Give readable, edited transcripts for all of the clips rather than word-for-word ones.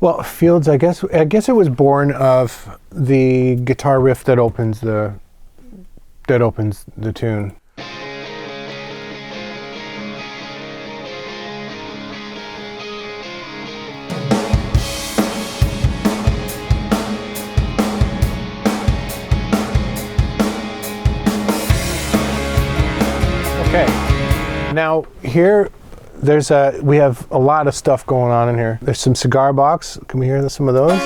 Well, Fields, I guess it was born of the guitar riff that opens the tune. Okay. Now here we have a lot of stuff going on in here. There's some cigar box. Can we hear some of those?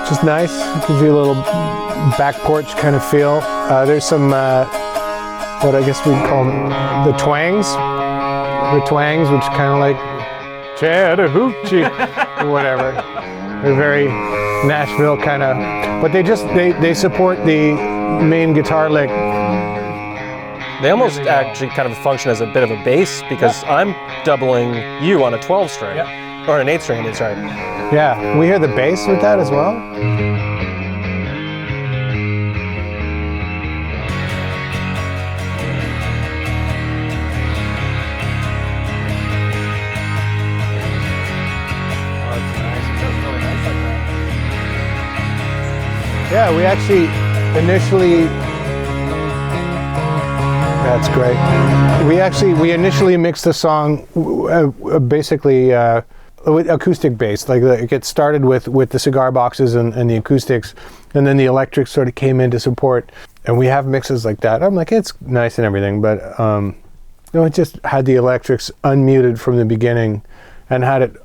Just nice. It gives you a little back porch kind of feel. There's some what I guess we'd call them the twangs. The twangs, which kind of like Chattahoochee or whatever. They're very Nashville kind of, but they support the main guitar lick. They almost actually kind of function as a bit of a bass because I'm doubling you on a 12 string, or an 8 string, sorry. Yeah, we hear the bass with that as well. Yeah, we actually initially, that's great. We initially mixed the song basically acoustic based. Like it started with the cigar boxes and the acoustics, and then the electrics sort of came in to support. And we have mixes like that. I'm like, it's nice and everything, but it just had the electrics unmuted from the beginning, and had it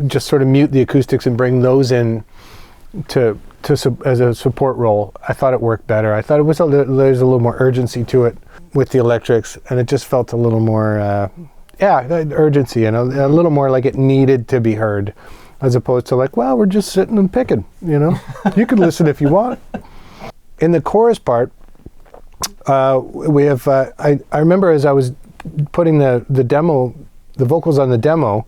just sort of mute the acoustics and bring those in as a support role. I thought it worked better. I thought there's a little more urgency to it with the electrics, and it just felt a little more, urgency, and a little more like it needed to be heard, as opposed to like, well, we're just sitting and picking, You can listen if you want. In the chorus part, we have, I remember as I was putting the vocals on the demo,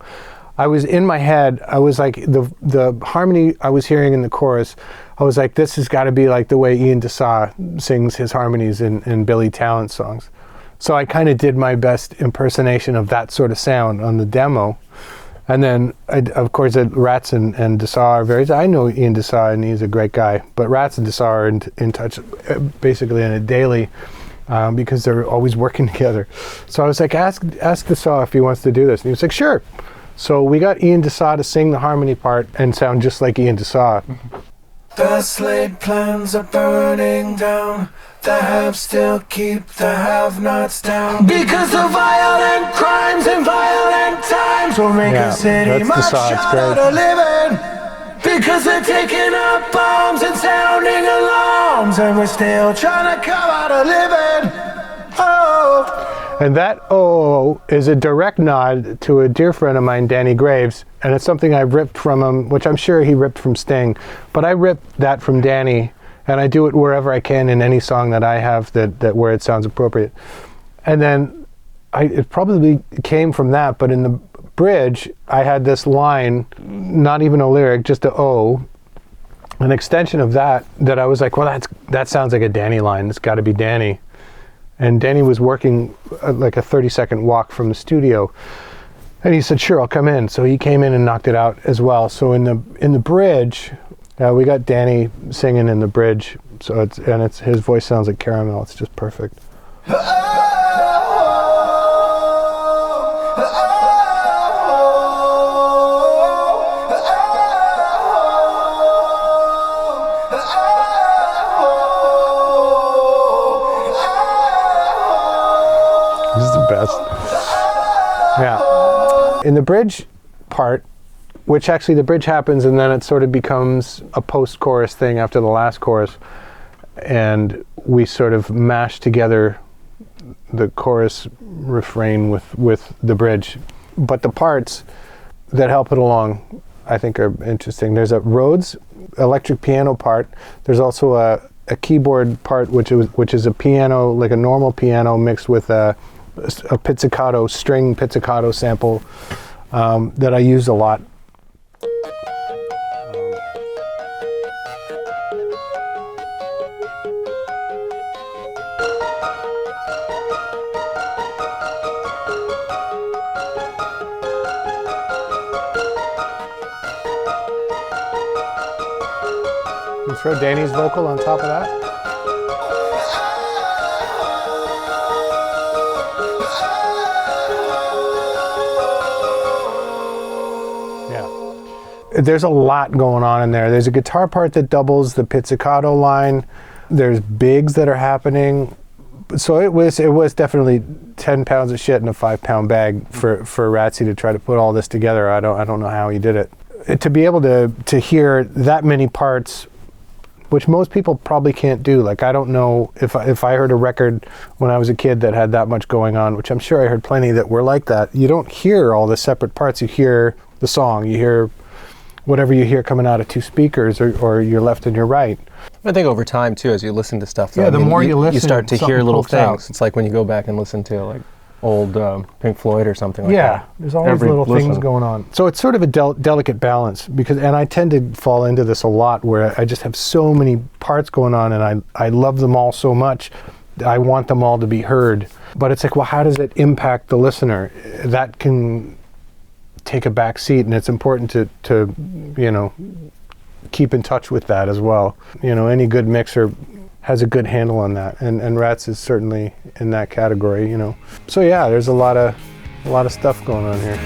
I was in my head, I was like, the harmony I was hearing in the chorus, I was like, this has got to be like the way Ian DeSaw sings his harmonies in Billy Talent's songs. So I kind of did my best impersonation of that sort of sound on the demo. And then, of course, Rats and DeSaw are I know Ian DeSaw, and he's a great guy, but Rats and DeSaw are in touch basically on a daily, because they're always working together. So I was like, ask DeSaw if he wants to do this. And he was like, sure. So we got Ian DeSaw to sing the harmony part and sound just like Ian DeSaw. Best laid plans are burning down. The haves still keep the have-nots down. Because of violent crimes and violent times will make a city much harder to live in. Because they're taking up bombs and sounding alarms, and we're still trying to come out a living. Oh. And that "oh" is a direct nod to a dear friend of mine, Danny Graves, and it's something I ripped from him, which I'm sure he ripped from Sting, but I ripped that from Danny, and I do it wherever I can in any song that I have that where it sounds appropriate. And then it probably came from that, but in the bridge, I had this line, not even a lyric, just a "oh," an extension of that I was like, well, that sounds like a Danny line. It's got to be Danny. And Danny was working like a 30-second walk from the studio, and he said, "Sure, I'll come in." So he came in and knocked it out as well. So in the bridge, we got Danny singing in the bridge. So his voice sounds like caramel. It's just perfect. Yeah. In the bridge part, which actually the bridge happens and then it sort of becomes a post-chorus thing after the last chorus, and we sort of mash together the chorus refrain with the bridge. But the parts that help it along, I think, are interesting. There's a Rhodes electric piano part. There's also a keyboard part, which is a piano, like a normal piano, mixed with a pizzicato, string pizzicato sample that I use a lot. Throw Danny's vocal on top of that. Yeah. There's a lot going on in there. There's a guitar part that doubles the pizzicato line. There's bigs that are happening. So it was definitely 10 pounds of shit in a 5-pound bag for Ratsy to try to put all this together. I don't know how he did it. To be able to hear that many parts, which most people probably can't do. Like, I don't know if I heard a record when I was a kid that had that much going on, which I'm sure I heard plenty that were like that. You don't hear all the separate parts. You hear the song. You hear whatever you hear coming out of two speakers or your left and your right. I think over time too, as you listen to stuff, though, yeah, the more you listen, you start to hear little things. Out. It's like when you go back and listen to like old Pink Floyd or something like that. Yeah, there's always little things going on. So it's sort of a delicate balance, and I tend to fall into this a lot where I just have so many parts going on, and I love them all so much. I want them all to be heard. But it's like, well, how does it impact the listener? That can take a back seat, and it's important to keep in touch with that as well. Any good mixer has a good handle on that, and Rats is certainly in that category. So yeah, there's a lot of stuff going on here.